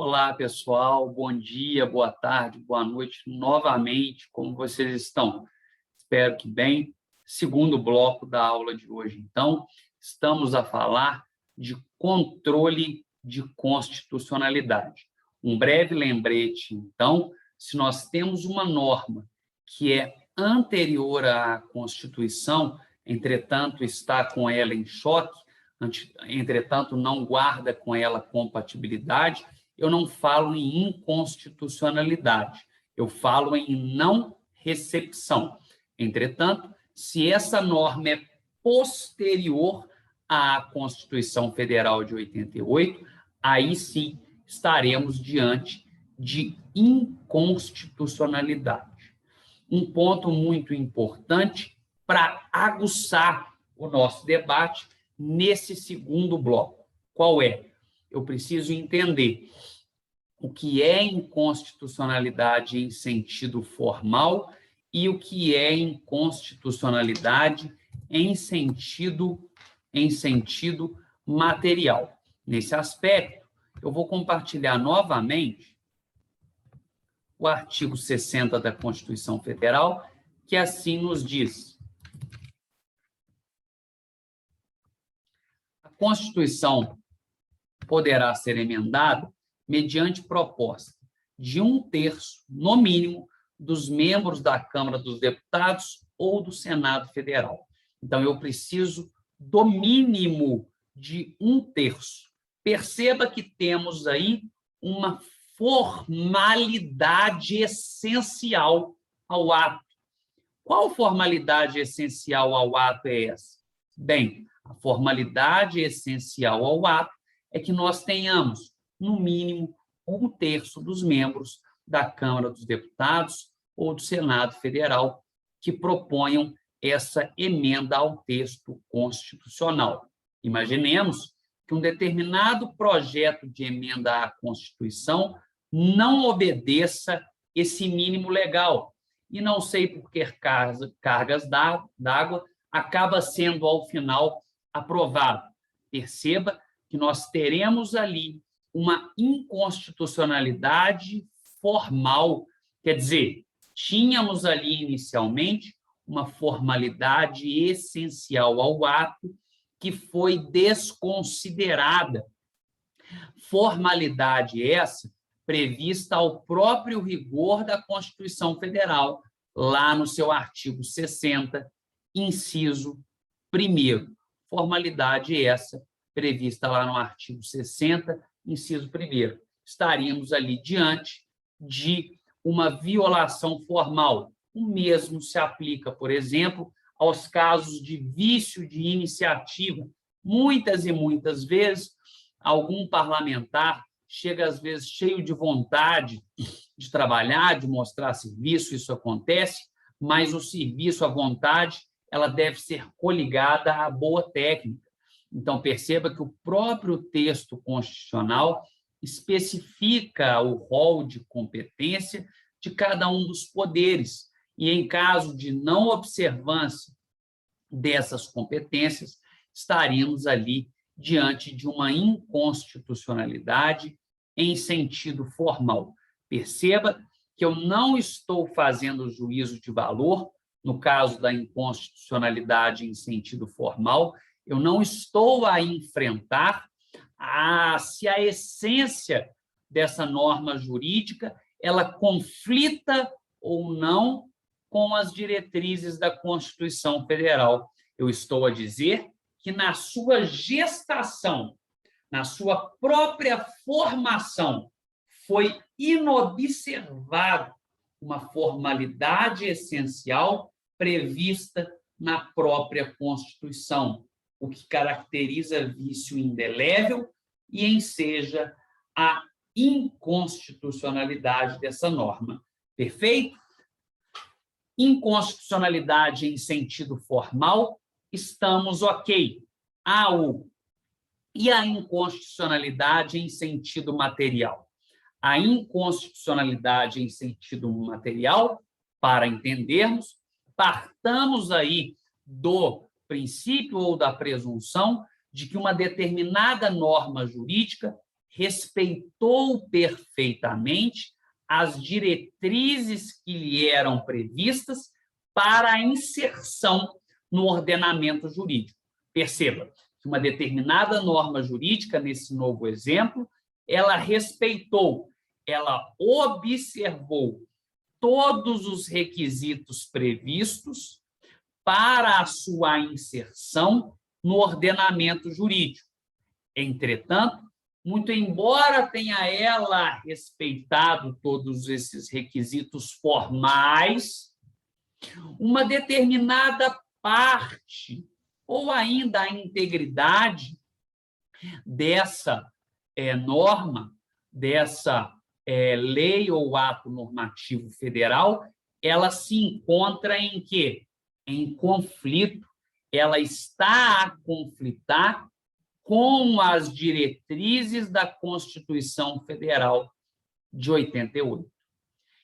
Olá, pessoal. Bom dia, boa tarde, boa noite novamente. Como vocês estão? Espero que bem. Segundo bloco da aula de hoje. Então, estamos a falar de controle de constitucionalidade. Um breve lembrete, então, se nós temos uma norma que é anterior à Constituição, entretanto, está com ela em choque, entretanto, não guarda com ela compatibilidade, eu não falo em inconstitucionalidade, eu falo em não recepção. Entretanto, se essa norma é posterior à Constituição Federal de 88, aí sim estaremos diante de inconstitucionalidade. Um ponto muito importante para aguçar o nosso debate nesse segundo bloco. Qual é? Eu preciso entender o que é inconstitucionalidade em sentido formal e o que é inconstitucionalidade em sentido material. Nesse aspecto, eu vou compartilhar novamente o artigo 60 da Constituição Federal, que assim nos diz: a Constituição poderá ser emendada mediante proposta de 1/3, no mínimo, dos membros da Câmara dos Deputados ou do Senado Federal. Então, eu preciso do mínimo de 1/3. Perceba que temos aí uma formalidade essencial ao ato. Qual formalidade essencial ao ato é essa? Bem, a formalidade essencial ao ato é que nós tenhamos, no mínimo, 1/3 dos membros da Câmara dos Deputados ou do Senado Federal que proponham essa emenda ao texto constitucional. Imaginemos que um determinado projeto de emenda à Constituição não obedeça esse mínimo legal e, não sei por que cargas d'água, acaba sendo, ao final, aprovado. Perceba que nós teremos ali uma inconstitucionalidade formal, quer dizer, tínhamos ali inicialmente uma formalidade essencial ao ato que foi desconsiderada. Formalidade essa prevista ao próprio rigor da Constituição Federal, lá no seu artigo 60, inciso 1º. Formalidade essa prevista lá no artigo 60, inciso 1º. Estaríamos ali diante de uma violação formal. O mesmo se aplica, por exemplo, aos casos de vício de iniciativa. Muitas e muitas vezes, algum parlamentar chega, às vezes, cheio de vontade de trabalhar, de mostrar serviço, isso acontece, mas o serviço, a vontade, ela deve ser coligada à boa técnica. Então, perceba que o próprio texto constitucional especifica o rol de competência de cada um dos poderes. E, em caso de não observância dessas competências, estaríamos ali diante de uma inconstitucionalidade em sentido formal. Perceba que eu não estou fazendo juízo de valor, no caso da inconstitucionalidade em sentido formal, eu não estou a enfrentar se a essência dessa norma jurídica ela conflita ou não com as diretrizes da Constituição Federal. Eu estou a dizer que na sua gestação, na sua própria formação, foi inobservado uma formalidade essencial prevista na própria Constituição, o que caracteriza vício indelével e enseja a inconstitucionalidade dessa norma. Perfeito? Inconstitucionalidade em sentido formal, estamos ok. E a inconstitucionalidade em sentido material? A inconstitucionalidade em sentido material, para entendermos, partamos aí do princípio ou da presunção de que uma determinada norma jurídica respeitou perfeitamente as diretrizes que lhe eram previstas para a inserção no ordenamento jurídico. Perceba que uma determinada norma jurídica, nesse novo exemplo, ela respeitou, ela observou todos os requisitos previstos para a sua inserção no ordenamento jurídico. Entretanto, muito embora tenha ela respeitado todos esses requisitos formais, uma determinada parte ou ainda a integridade dessa norma, dessa lei ou ato normativo federal, ela se encontra em quê? Em conflito. Ela está a conflitar com as diretrizes da Constituição Federal de 88.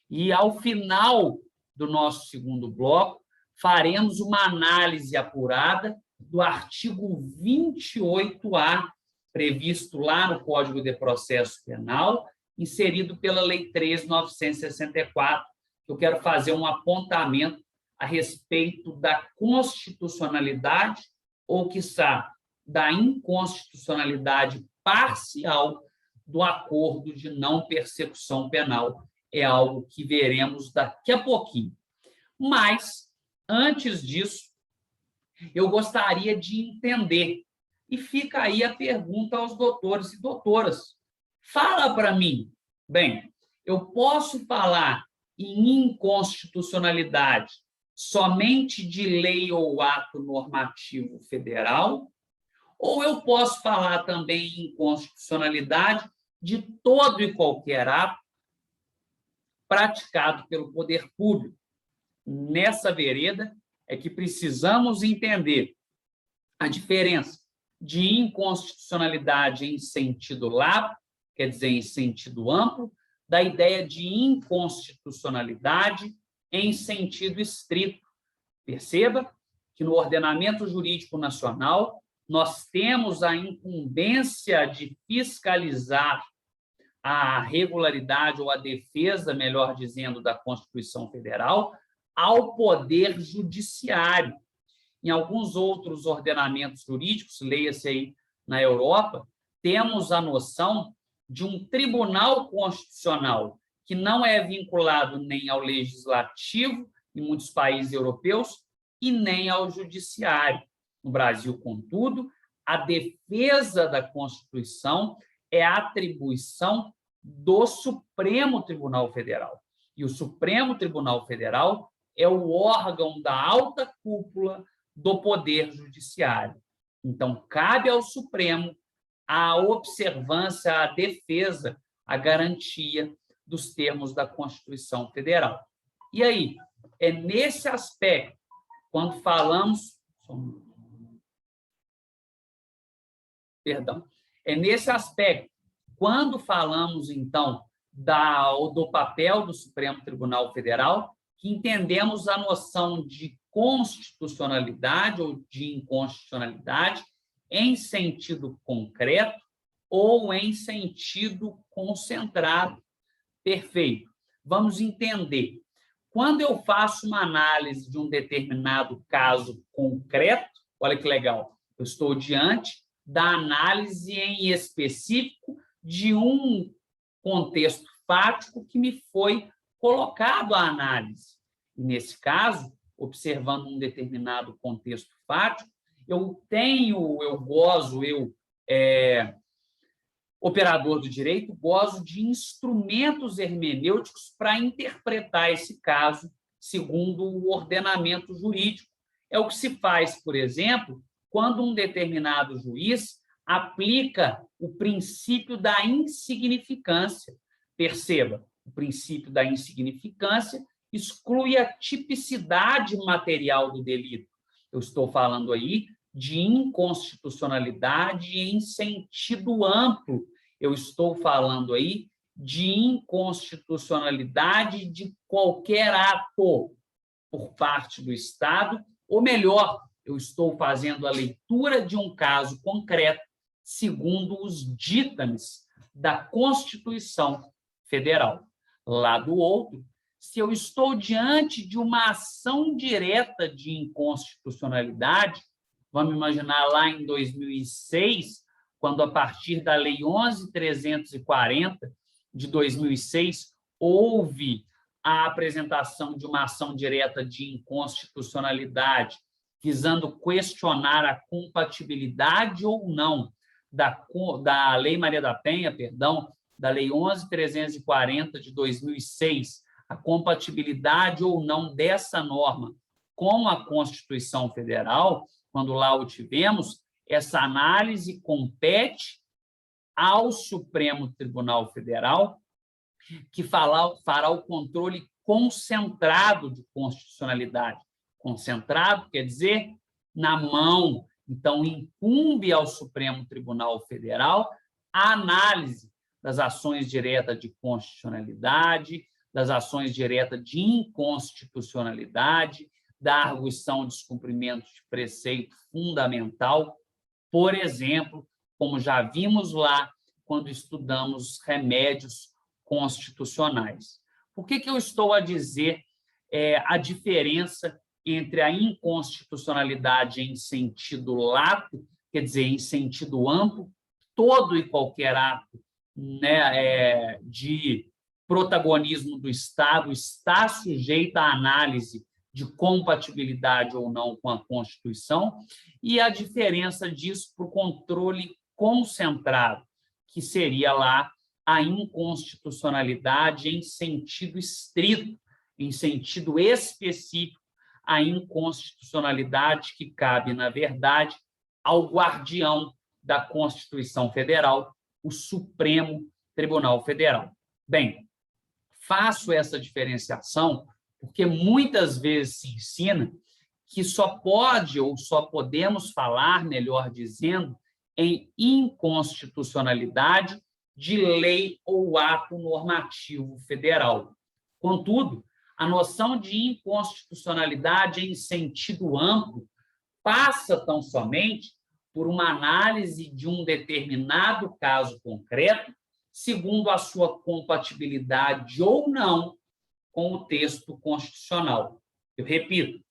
E, ao final do nosso segundo bloco, faremos uma análise apurada do artigo 28A, previsto lá no Código de Processo Penal, inserido pela Lei 3.964, que eu quero fazer um apontamento a respeito da constitucionalidade ou, quiçá, da inconstitucionalidade parcial do acordo de não persecução penal. É algo que veremos daqui a pouquinho. Mas, antes disso, eu gostaria de entender, e fica aí a pergunta aos doutores e doutoras. Fala para mim, bem, eu posso falar em inconstitucionalidade somente de lei ou ato normativo federal, ou eu posso falar também em inconstitucionalidade de todo e qualquer ato praticado pelo poder público? Nessa vereda é que precisamos entender a diferença de inconstitucionalidade em sentido lato, quer dizer, em sentido amplo, da ideia de inconstitucionalidade em sentido estrito. Perceba que no ordenamento jurídico nacional nós temos a incumbência de fiscalizar a regularidade ou a defesa, melhor dizendo, da Constituição Federal ao Poder Judiciário. Em alguns outros ordenamentos jurídicos, leia-se aí na Europa, temos a noção de um tribunal constitucional que não é vinculado nem ao legislativo, em muitos países europeus, e nem ao judiciário. No Brasil, contudo, a defesa da Constituição é a atribuição do Supremo Tribunal Federal. E o Supremo Tribunal Federal é o órgão da alta cúpula do Poder Judiciário. Então, cabe ao Supremo a observância, a defesa, a garantia dos termos da Constituição Federal. E aí, é nesse aspecto, quando falamos... Perdão. É nesse aspecto, quando falamos, então, do papel do Supremo Tribunal Federal, que entendemos a noção de constitucionalidade ou de inconstitucionalidade em sentido concreto ou em sentido concentrado. Perfeito. Vamos entender. Quando eu faço uma análise de um determinado caso concreto, olha que legal, eu estou diante da análise em específico de um contexto fático que me foi colocado à análise. E, nesse caso, observando um determinado contexto fático, operador do direito, gozo de instrumentos hermenêuticos para interpretar esse caso segundo o ordenamento jurídico. É o que se faz, por exemplo, quando um determinado juiz aplica o princípio da insignificância. Perceba, o princípio da insignificância exclui a tipicidade material do delito. Eu estou falando aí de inconstitucionalidade em sentido amplo. Eu estou falando aí de inconstitucionalidade de qualquer ato por parte do Estado, ou melhor, eu estou fazendo a leitura de um caso concreto segundo os ditames da Constituição Federal. Lá do outro, se eu estou diante de uma ação direta de inconstitucionalidade, vamos imaginar lá em 2006, quando, a partir da Lei 11.340 de 2006, houve a apresentação de uma ação direta de inconstitucionalidade, visando questionar a compatibilidade ou não da Lei Maria da Penha, da Lei 11.340 de 2006, a compatibilidade ou não dessa norma com a Constituição Federal. Quando lá o tivemos, essa análise compete ao Supremo Tribunal Federal, que fará o controle concentrado de constitucionalidade. Concentrado quer dizer na mão. Então, incumbe ao Supremo Tribunal Federal a análise das ações diretas de constitucionalidade, das ações diretas de inconstitucionalidade, da arguição de descumprimento de preceito fundamental, por exemplo, como já vimos lá quando estudamos remédios constitucionais. Por que eu estou a dizer a diferença entre a inconstitucionalidade em sentido lato, quer dizer, em sentido amplo, todo e qualquer ato, né, de protagonismo do Estado está sujeito à análise de compatibilidade ou não com a Constituição, e a diferença disso para o controle concentrado, que seria lá a inconstitucionalidade em sentido estrito, em sentido específico, a inconstitucionalidade que cabe, na verdade, ao guardião da Constituição Federal, o Supremo Tribunal Federal. Bem, faço essa diferenciação porque muitas vezes se ensina que só pode ou só podemos falar, melhor dizendo, em inconstitucionalidade de lei ou ato normativo federal. Contudo, a noção de inconstitucionalidade em sentido amplo passa tão somente por uma análise de um determinado caso concreto, segundo a sua compatibilidade ou não com o texto constitucional. Eu repito,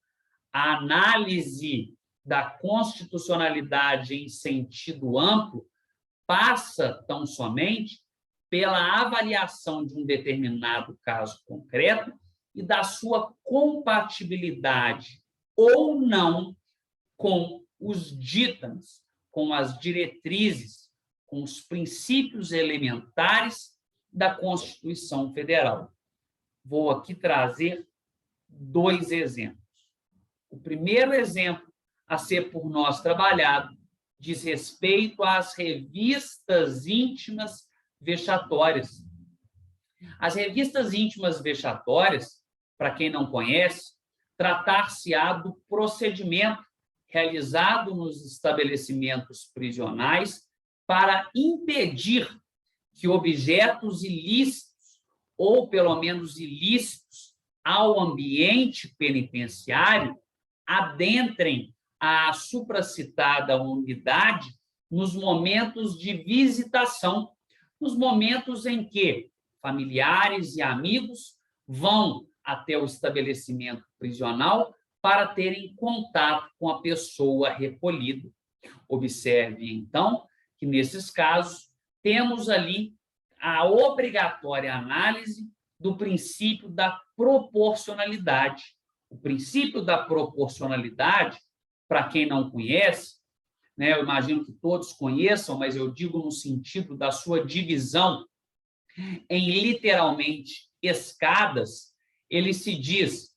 a análise da constitucionalidade em sentido amplo passa tão somente pela avaliação de um determinado caso concreto e da sua compatibilidade ou não com os ditames, com as diretrizes, com os princípios elementares da Constituição Federal. Vou aqui trazer 2 exemplos. O primeiro exemplo a ser por nós trabalhado diz respeito às revistas íntimas vexatórias. As revistas íntimas vexatórias, para quem não conhece, tratar-se-á do procedimento realizado nos estabelecimentos prisionais para impedir que objetos ilícitos, ou pelo menos ilícitos, ao ambiente penitenciário, adentrem a supracitada unidade nos momentos de visitação, nos momentos em que familiares e amigos vão até o estabelecimento prisional para terem contato com a pessoa recolhida. Observe, então, que nesses casos temos ali a obrigatória análise do princípio da proporcionalidade. O princípio da proporcionalidade, para quem não conhece, né, eu imagino que todos conheçam, mas eu digo no sentido da sua divisão em literalmente escadas, ele se diz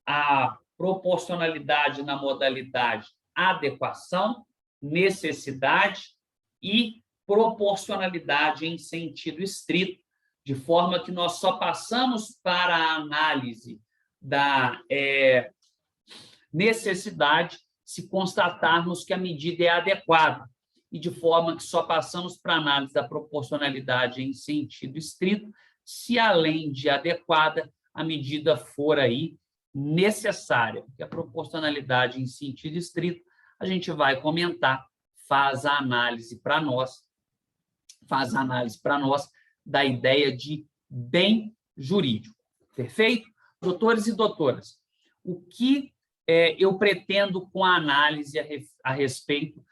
a proporcionalidade na modalidade adequação, necessidade e proporcionalidade em sentido estrito, de forma que nós só passamos para a análise da necessidade se constatarmos que a medida é adequada, e de forma que só passamos para a análise da proporcionalidade em sentido estrito se, além de adequada, a medida for aí necessária. Porque a proporcionalidade em sentido estrito, a gente vai comentar, faz a análise para nós faz análise para nós da ideia de bem jurídico. Perfeito? Doutores e doutoras, o que eu pretendo com a análise a respeito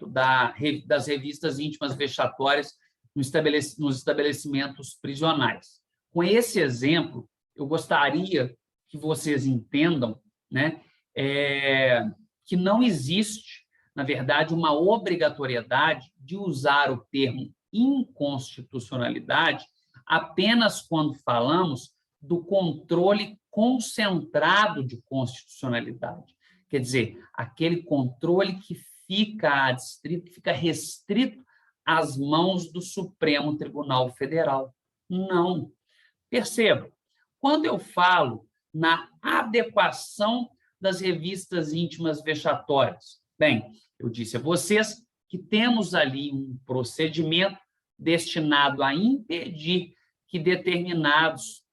das revistas íntimas vexatórias nos estabelecimentos prisionais? Com esse exemplo, eu gostaria que vocês entendam, né, que não existe, na verdade, uma obrigatoriedade de usar o termo inconstitucionalidade apenas quando falamos do controle concentrado de constitucionalidade. Quer dizer, aquele controle que fica adstrito, que fica restrito às mãos do Supremo Tribunal Federal. Não. Perceba, quando eu falo na adequação das revistas íntimas vexatórias, bem, eu disse a vocês que temos ali um procedimento destinado a impedir que determinados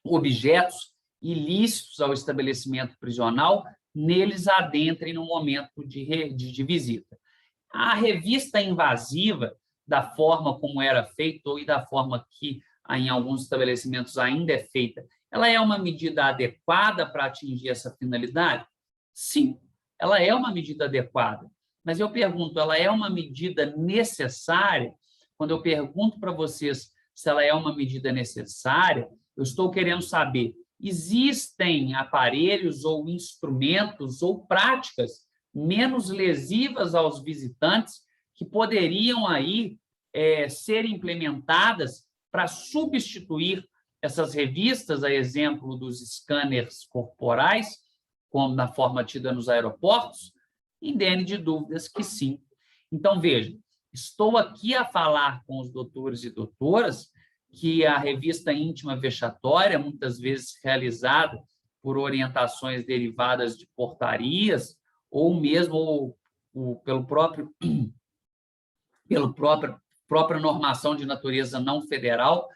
objetos ilícitos ao estabelecimento prisional neles adentrem no momento de visita. A revista invasiva, da forma como era feita ou da forma que em alguns estabelecimentos ainda é feita, ela é uma medida adequada para atingir essa finalidade? Sim, ela é uma medida adequada. Mas eu pergunto, ela é uma medida necessária? Quando eu pergunto para vocês se ela é uma medida necessária, eu estou querendo saber, existem aparelhos ou instrumentos ou práticas menos lesivas aos visitantes que poderiam aí ser implementadas para substituir essas revistas, a exemplo dos scanners corporais, como na forma tida nos aeroportos? Indene de dúvidas que sim. Então, veja, estou aqui a falar com os doutores e doutoras que a revista íntima vexatória, muitas vezes realizada por orientações derivadas de portarias, ou mesmo pela própria normação de natureza não federal,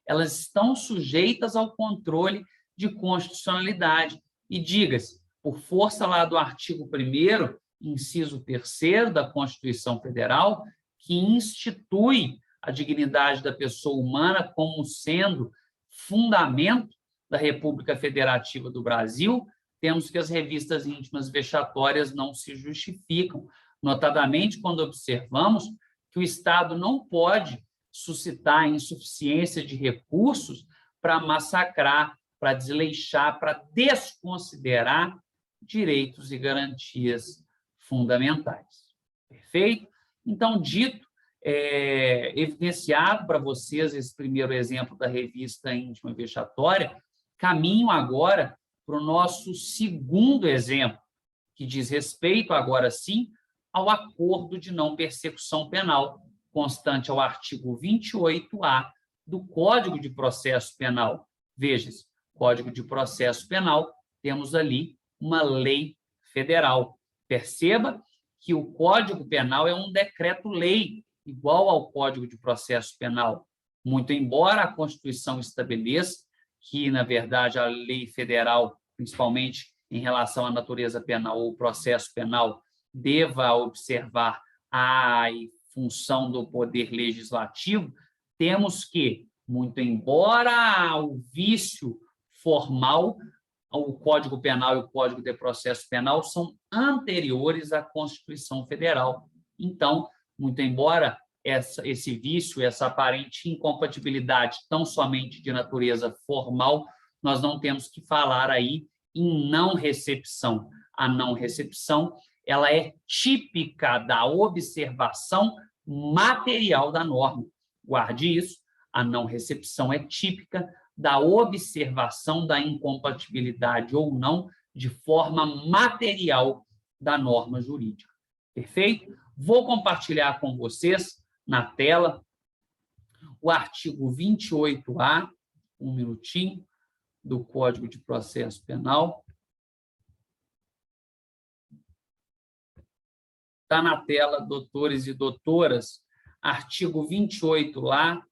elas estão sujeitas ao controle de constitucionalidade. E diga-se, por força lá do artigo 1º, inciso 3º da Constituição Federal, que institui a dignidade da pessoa humana como sendo fundamento da República Federativa do Brasil, temos que as revistas íntimas vexatórias não se justificam, notadamente quando observamos que o Estado não pode suscitar insuficiência de recursos para massacrar, para desleixar, para desconsiderar direitos e garantias fundamentais. Perfeito? Então, dito, evidenciado para vocês esse primeiro exemplo da revista íntima vexatória, caminho agora para o nosso segundo exemplo, que diz respeito, agora sim, ao acordo de não persecução penal, constante ao artigo 28A do Código de Processo Penal. Veja-se, Código de Processo Penal, temos ali uma lei federal. Perceba que o Código Penal é um decreto-lei, igual ao Código de Processo Penal. Muito embora a Constituição estabeleça que, na verdade, a lei federal, principalmente em relação à natureza penal ou processo penal, deva observar a função do poder legislativo, temos que, muito embora o vício formal, o Código Penal e o Código de Processo Penal são anteriores à Constituição Federal. Então, muito embora esse vício, essa aparente incompatibilidade tão somente de natureza formal, nós não temos que falar aí em não recepção. A não recepção, ela é típica da observação material da norma. Guarde isso, a não recepção é típica da observação da incompatibilidade ou não de forma material da norma jurídica. Perfeito? Vou compartilhar com vocês na tela o artigo 28A, um minutinho, do Código de Processo Penal. Está na tela, doutores e doutoras, artigo 28A,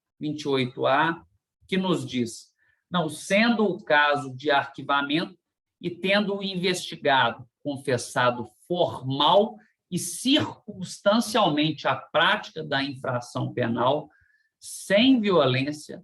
que nos diz: não sendo o caso de arquivamento e tendo o investigado confessado formal e circunstancialmente a prática da infração penal sem violência,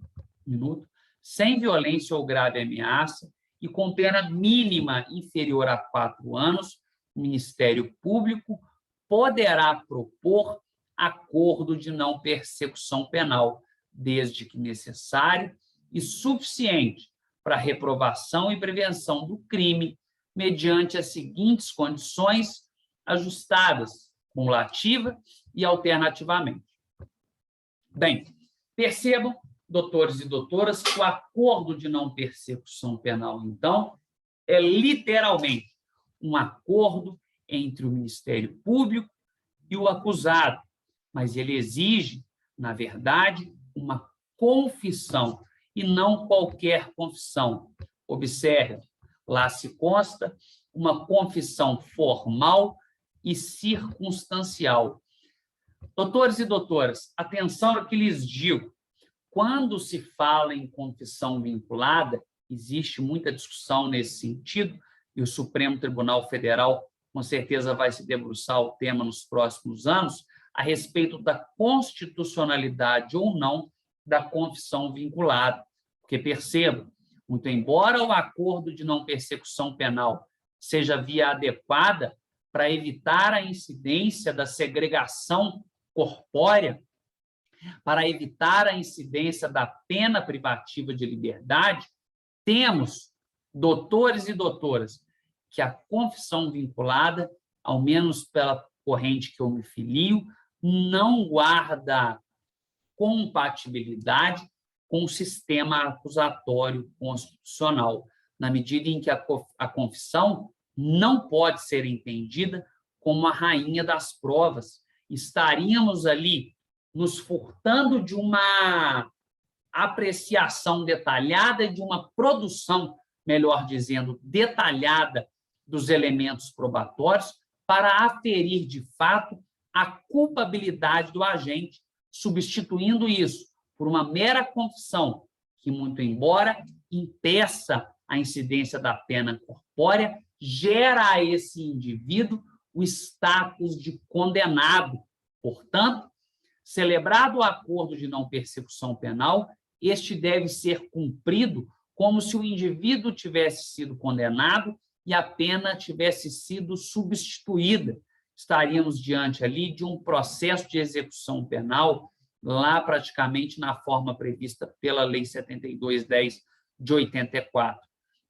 sem violência ou grave ameaça e com pena mínima inferior a 4 anos, o Ministério Público poderá propor acordo de não persecução penal, desde que necessário e suficiente para reprovação e prevenção do crime, mediante as seguintes condições ajustadas, cumulativa e alternativamente. Bem, percebam, doutores e doutoras, que o acordo de não persecução penal, então, é literalmente um acordo entre o Ministério Público e o acusado, mas ele exige, na verdade, uma confissão e não qualquer confissão. Observe, lá se consta uma confissão formal e circunstancial. Doutores e doutoras, atenção ao que lhes digo. Quando se fala em confissão vinculada, existe muita discussão nesse sentido, e o Supremo Tribunal Federal, com certeza, vai se debruçar o tema nos próximos anos, a respeito da constitucionalidade ou não da confissão vinculada. Porque, perceba, muito embora o acordo de não persecução penal seja via adequada para evitar a incidência da segregação corpórea, para evitar a incidência da pena privativa de liberdade, temos, doutores e doutoras, que a confissão vinculada, ao menos pela corrente que eu me filio, não guarda compatibilidade com o sistema acusatório constitucional, na medida em que a confissão não pode ser entendida como a rainha das provas. Estaríamos ali nos furtando de uma apreciação detalhada e de uma produção, melhor dizendo, detalhada dos elementos probatórios para aferir, de fato, a culpabilidade do agente, substituindo isso por uma mera confissão que, muito embora impeça a incidência da pena corpórea, gera a esse indivíduo o status de condenado. Portanto, celebrado o acordo de não persecução penal, este deve ser cumprido como se o indivíduo tivesse sido condenado e a pena tivesse sido substituída. Estaríamos diante ali de um processo de execução penal, lá praticamente na forma prevista pela Lei 7210 de 84.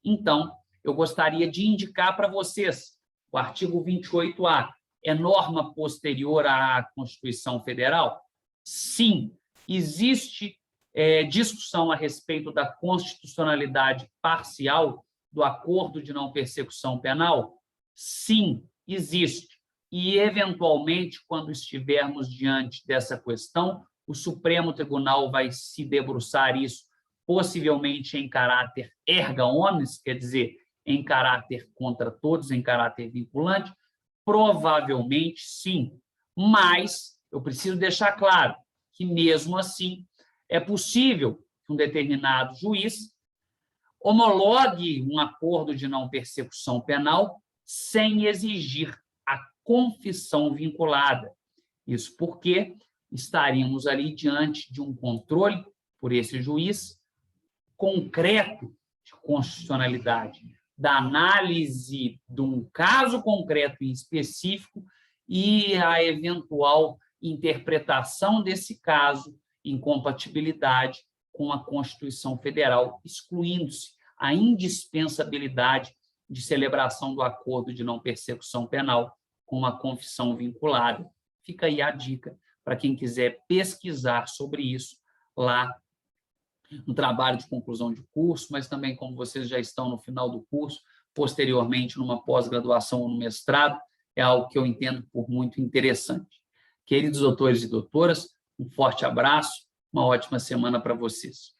Então, eu gostaria de indicar para vocês o artigo 28A. É norma posterior à Constituição Federal? Sim. Existe discussão a respeito da constitucionalidade parcial do acordo de não persecução penal? Sim, existe. E, eventualmente, quando estivermos diante dessa questão, o Supremo Tribunal vai se debruçar isso, possivelmente em caráter erga omnes, quer dizer, em caráter contra todos, em caráter vinculante? Provavelmente, sim. Mas eu preciso deixar claro que, mesmo assim, é possível que um determinado juiz homologue um acordo de não persecução penal sem exigir a confissão vinculada. Isso porque estaríamos ali diante de um controle por esse juiz concreto de constitucionalidade, da análise de um caso concreto e específico e a eventual interpretação desse caso em compatibilidade com a Constituição Federal, excluindo-se a indispensabilidade de celebração do acordo de não persecução penal com a confissão vinculada. Fica aí a dica para quem quiser pesquisar sobre isso lá no trabalho de conclusão de curso, mas também, como vocês já estão no final do curso, posteriormente, numa pós-graduação ou no mestrado, é algo que eu entendo por muito interessante. Queridos doutores e doutoras, um forte abraço, uma ótima semana para vocês.